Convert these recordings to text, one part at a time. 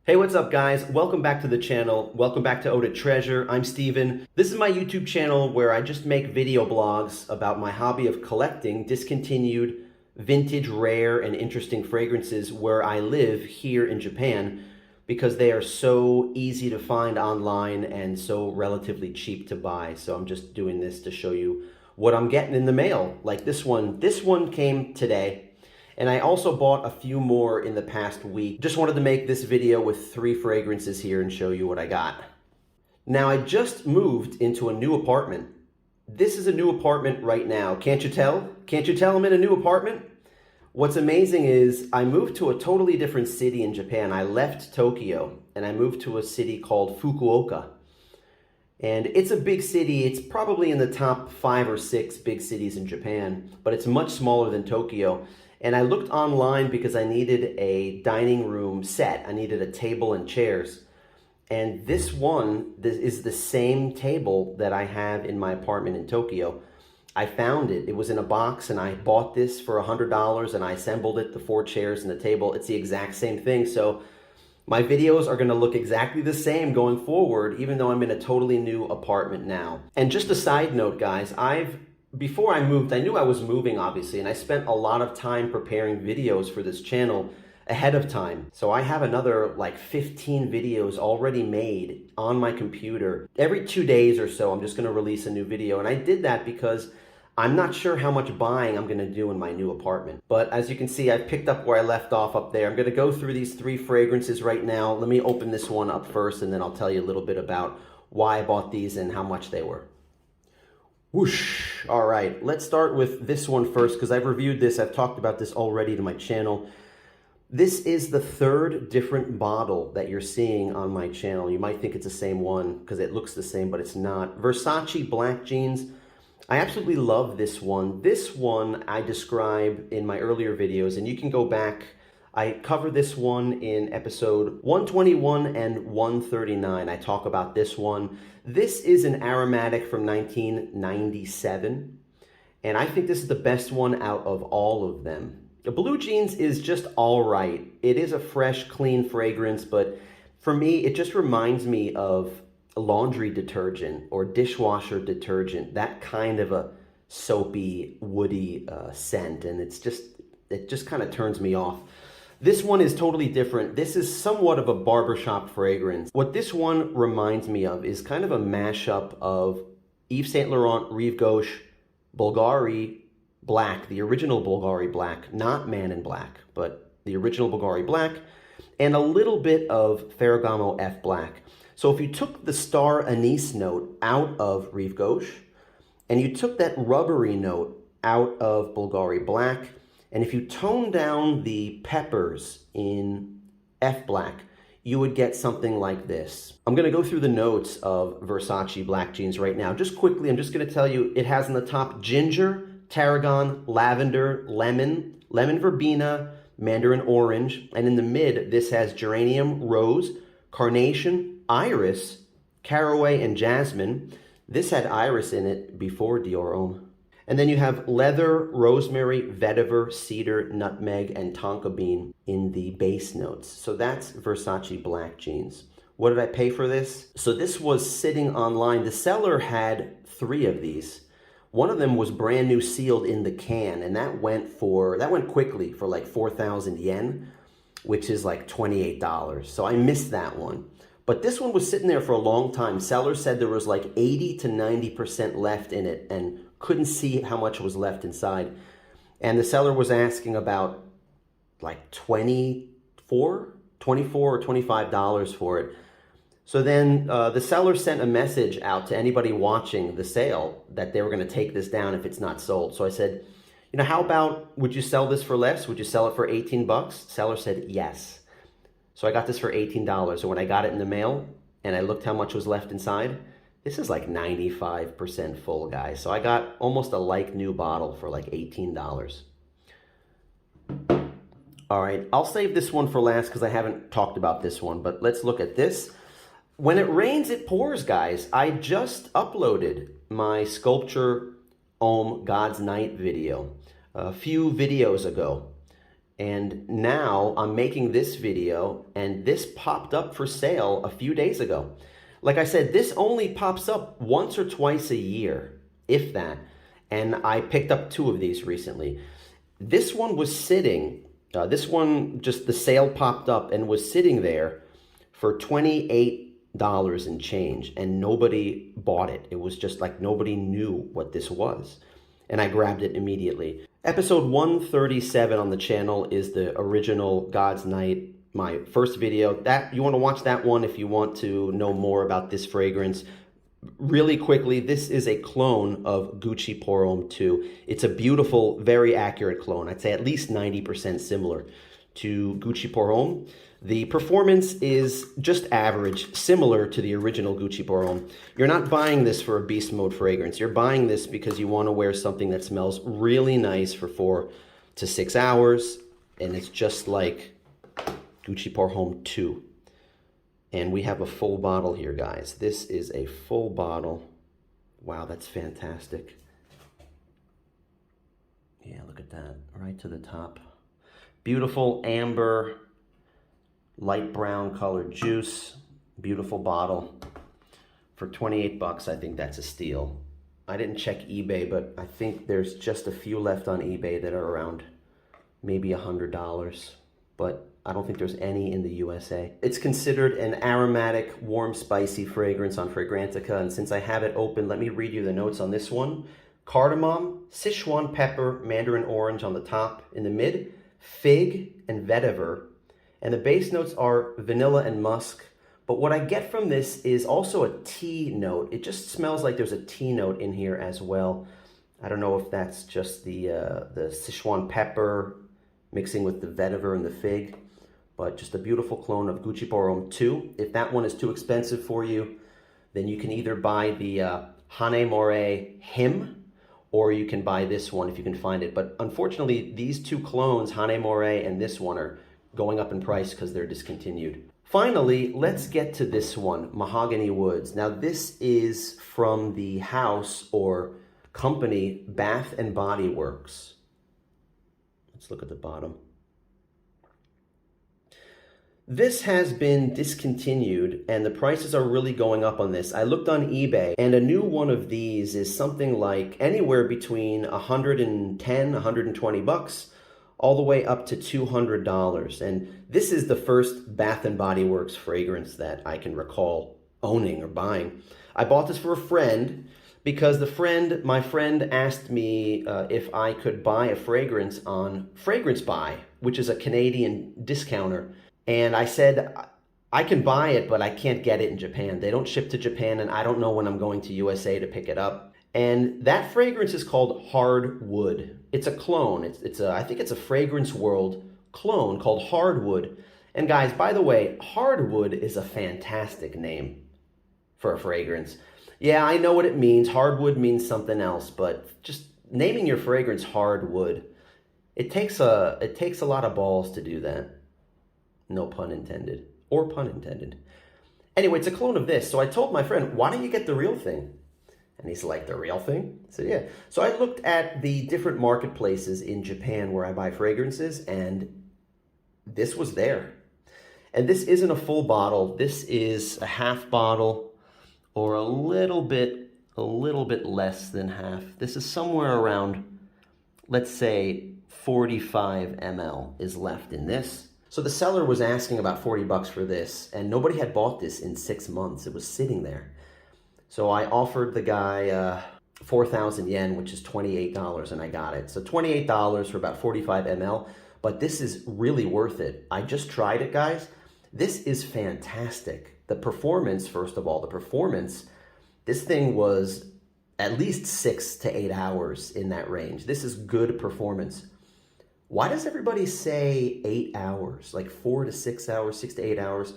Hey, what's up guys? Welcome back to the channel. Welcome back to EDT. I'm Steven. This is my YouTube channel where I just make video blogs about my hobby of collecting discontinued, vintage, rare, and interesting fragrances where I live here in Japan because they are so easy to find online and so relatively cheap to buy. So I'm just doing this to show you what I'm getting in the mail. Like this one. This one came today. And I also bought a few more in the past week. Just wanted to make this video with 3 fragrances here and show you what I got. Now, I just moved into a new apartment. This is a new apartment right now. Can't you tell? Can't you tell I'm in a new apartment? What's amazing is I moved to a totally different city in Japan. I left Tokyo and I moved to a city called Fukuoka. And it's a big city. It's probably in the top 5 or 6 big cities in Japan, but it's much smaller than Tokyo. And I looked online because I needed a dining room set. I needed a table and chairs. And this is the same table that I have in my apartment in Tokyo. I found it. It was in a box and I bought this for $100 and I assembled it, the 4 chairs and the table. It's the exact same thing. So my videos are going to look exactly the same going forward, even though I'm in a totally new apartment now. And just a side note, guys, before I moved, I knew I was moving, obviously, and I spent a lot of time preparing videos for this channel ahead of time. So I have another like 15 videos already made on my computer. Every 2 days or so, I'm just going to release a new video. And I did that because I'm not sure how much buying I'm going to do in my new apartment. But as you can see, I've picked up where I left off up there. I'm going to go through these 3 fragrances right now. Let me open this one up first, and then I'll tell you a little bit about why I bought these and how much they were. Whoosh. All right, let's start with this one first because I've reviewed this. I've talked about this already to my channel. This is the 3rd different bottle that you're seeing on my channel. You might think it's the same one because it looks the same, but it's not. Versace black jeans. I absolutely love this one. This one I describe in my earlier videos, and you can go back. I cover this one in episode 121 and 139. I talk about this one. This is an aromatic from 1997, and I think this is the best one out of all of them. The blue jeans is just all right. It is a fresh, clean fragrance, but for me, it just reminds me of laundry detergent or dishwasher detergent, that kind of a soapy, woody scent, and it just kind of turns me off. This one is totally different. This is somewhat of a barbershop fragrance. What this one reminds me of is kind of a mashup of Yves Saint Laurent Rive Gauche Bulgari Black, the original Bulgari Black, not Man in Black, but the original Bulgari Black, and a little bit of Ferragamo F Black. So if you took the star anise note out of Rive Gauche, and you took that rubbery note out of Bulgari Black, and if you tone down the peppers in F Black, you would get something like this. I'm going to go through the notes of Versace black jeans right now. Just quickly, I'm just going to tell you it has on the top ginger, tarragon, lavender, lemon, lemon verbena, mandarin orange, and in the mid, this has geranium, rose, carnation, iris, caraway, and jasmine. This had iris in it before Dior Homme. And then you have leather, rosemary, vetiver, cedar, nutmeg, and tonka bean in the base notes. So that's Versace black jeans. What did I pay for this? So this was sitting online. The seller had 3 of these. One of them was brand new sealed in the can, and that went quickly for like 4,000 yen, which is like $28. So I missed that one. But this one was sitting there for a long time. Seller said there was like 80 to 90% left in it and couldn't see how much was left inside. And the seller was asking about like $24 or $25 for it. So then the seller sent a message out to anybody watching the sale that they were going to take this down if it's not sold. So I said, you know, how about, would you sell this for less? Would you sell it for 18 bucks? Seller said yes. So I got this for $18. So when I got it in the mail and I looked how much was left inside, this is like 95% full, guys. So I got almost a like new bottle for like $18. All right, I'll save this one for last because I haven't talked about this one, but let's look at this. When it rains, it pours, guys. I just uploaded my sculpture Homme God's Night video a few videos ago. And now I'm making this video, and this popped up for sale a few days ago. Like I said, this only pops up once or twice a year, if that. And I picked up 2 of these recently. This one was sitting, just the sale popped up and was sitting there for $28 and change, and nobody bought it. It was just like nobody knew what this was. And I grabbed it immediately. Episode 137 on the channel is the original God's Night, my first video. That you want to watch that one if you want to know more about this fragrance. Really quickly, this is a clone of Gucci Pour Homme 2. It's a beautiful, very accurate clone. I'd say at least 90% similar to Gucci Pour Homme. The performance is just average, similar to the original Gucci Pour Homme. You're not buying this for a beast mode fragrance. You're buying this because you want to wear something that smells really nice for 4 to 6 hours, and it's just like Gucci Pour Homme 2. And we have a full bottle here, guys. This is a full bottle. Wow, that's fantastic. Yeah, look at that, right to the top. Beautiful amber, light brown colored juice. Beautiful bottle. For 28 bucks, I think that's a steal. I didn't check eBay, but I think there's just a few left on eBay that are around maybe $100. But I don't think there's any in the USA. It's considered an aromatic, warm, spicy fragrance on Fragrantica. And since I have it open, let me read you the notes on this one. Cardamom, Sichuan pepper, mandarin orange on the top. In the mid, fig and vetiver. And the base notes are vanilla and musk. But what I get from this is also a tea note. It just smells like there's a tea note in here as well. I don't know if that's just the Sichuan pepper mixing with the vetiver and the fig. But just a beautiful clone of Gucci Pour Homme 2. If that one is too expensive for you, then you can either buy the Hane More Him, or you can buy this one if you can find it. But unfortunately, these 2 clones, Hane More and this one, are going up in price because they're discontinued. Finally, let's get to this one, Mahogany Woods. Now, this is from the house or company Bath and Body Works. Let's look at the bottom. This has been discontinued, and the prices are really going up on this. I looked on eBay, and a new one of these is something like anywhere between 110, 120 bucks, all the way up to $200. And this is the first Bath and Body Works fragrance that I can recall owning or buying. I bought this for a friend because my friend asked me if I could buy a fragrance on Fragrance Buy, which is a Canadian discounter. And I said, I can buy it, but I can't get it in Japan. They don't ship to Japan, and I don't know when I'm going to USA to pick it up. And that fragrance is called Hardwood. It's a clone. I think it's a Fragrance World clone called Hardwood. And guys, by the way, Hardwood is a fantastic name for a fragrance. Yeah, I know what it means. Hardwood means something else, but just naming your fragrance Hardwood, it takes a lot of balls to do that. No pun intended, or pun intended. Anyway, it's a clone of this. So I told my friend, why don't you get the real thing? And he's like, the real thing? I said, yeah. So I looked at the different marketplaces in Japan where I buy fragrances, and this was there. And this isn't a full bottle. This is a half bottle, or a little bit less than half. This is somewhere around, let's say, 45 ml is left in this. So the seller was asking about 40 bucks for this, and nobody had bought this in 6 months. It was sitting there. So I offered the guy 4,000 yen, which is $28, and I got it. So $28 for about 45 ml, but this is really worth it. I just tried it, guys. This is fantastic. The performance, first of all, this thing was at least 6 to 8 hours in that range. This is good performance. Why does everybody say 8 hours, like 4 to 6 hours, 6 to 8 hours?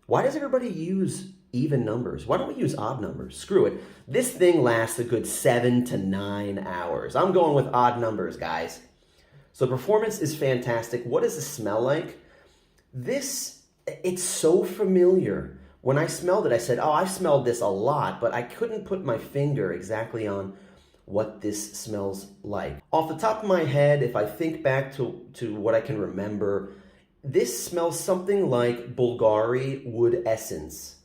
Why does everybody use even numbers? Why don't we use odd numbers? Screw it. This thing lasts a good 7 to 9 hours. I'm going with odd numbers, guys. So performance is fantastic. What does it smell like? It's so familiar. When I smelled it, I said, oh, I've smelled this a lot, but I couldn't put my finger exactly on what this smells like. Off the top of my head, if I think back to what I can remember, this smells something like Bulgari wood essence.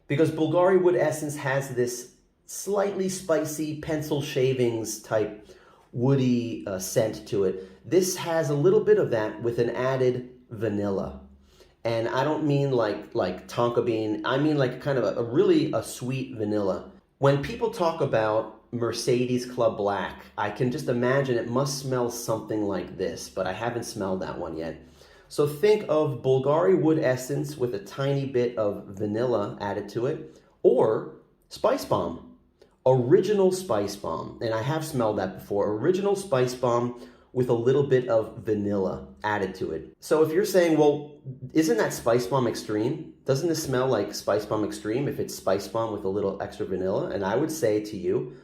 Because Bulgari wood essence has this slightly spicy pencil shavings type woody scent to it. This has a little bit of that with an added vanilla. And I don't mean like tonka bean, I mean like kind of a really sweet vanilla. When people talk about Mercedes Club Black, I can just imagine it must smell something like this, but I haven't smelled that one yet. So think of Bulgari wood essence with a tiny bit of vanilla added to it, or spice bomb, original spice bomb. And I have smelled that before, original spice bomb with a little bit of vanilla added to it. So if you're saying, well, isn't that Spice Bomb Extreme? Doesn't this smell like Spice Bomb Extreme if it's Spice Bomb with a little extra vanilla? And I would say to you,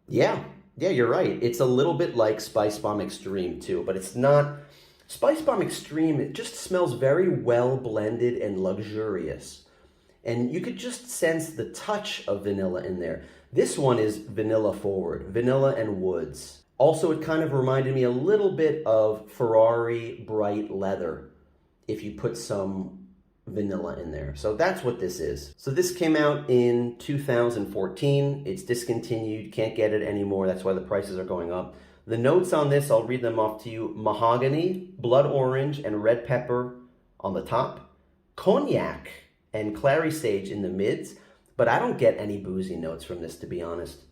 yeah, you're right. It's a little bit like Spice Bomb Extreme too, but it's not. Spice Bomb Extreme, it just smells very well blended and luxurious. And you could just sense the touch of vanilla in there. This one is vanilla forward, vanilla and woods. Also, it kind of reminded me a little bit of Ferrari bright leather if you put some vanilla in there. So that's what this is. So this came out in 2014. It's discontinued, can't get it anymore. That's why the prices are going up. The notes on this, I'll read them off to you. Mahogany, blood orange, and red pepper on the top. Cognac and clary sage in the mids. But I don't get any boozy notes from this, to be honest.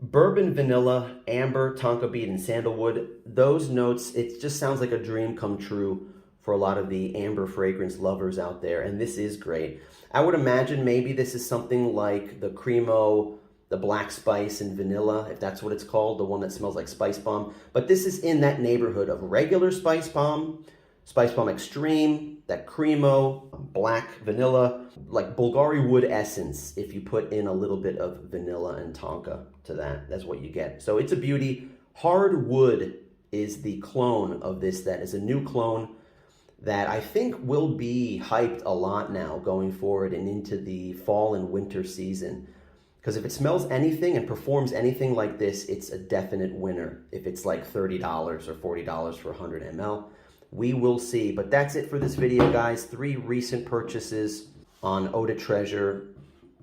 Bourbon, vanilla, amber, tonka bead, and sandalwood. Those notes, it just sounds like a dream come true for a lot of the amber fragrance lovers out there. And this is great. I would imagine maybe this is something like the Cremo, the black spice and vanilla, if that's what it's called, the one that smells like Spice Bomb. But this is in that neighborhood of regular Spice Bomb Extreme, that Cremo, black vanilla, like Bulgari wood essence. If you put in a little bit of vanilla and tonka to that, that's what you get. So it's a beauty. Hard Wood is the clone of this. That is a new clone that I think will be hyped a lot now going forward and into the fall and winter season. Because if it smells anything and performs anything like this, it's a definite winner. If it's like $30 or $40 for 100 ml. We will see. But that's it for this video, guys. 3 recent purchases on Eau de Treasure,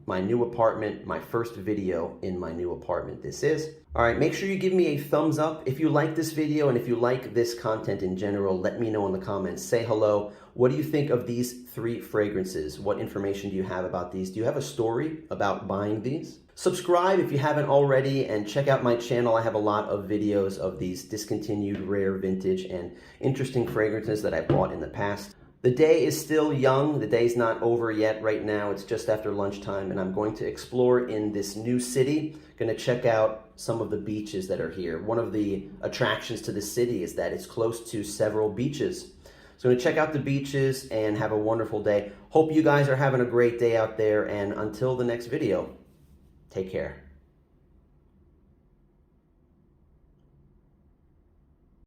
my new apartment, my first video in my new apartment this is. All right, make sure you give me a thumbs up if you like this video, and if you like this content in general, let me know in the comments. Say hello. What do you think of these 3 fragrances? What information do you have about these? Do you have a story about buying these? Subscribe if you haven't already, and check out my channel. I have a lot of videos of these discontinued, rare, vintage, and interesting fragrances that I bought in the past. The day is still young. The day's not over yet right now. It's just after lunchtime, and I'm going to explore in this new city. Going to check out some of the beaches that are here. One of the attractions to the city is that it's close to several beaches. So I'm going to check out the beaches and have a wonderful day. Hope you guys are having a great day out there, and until the next video, take care.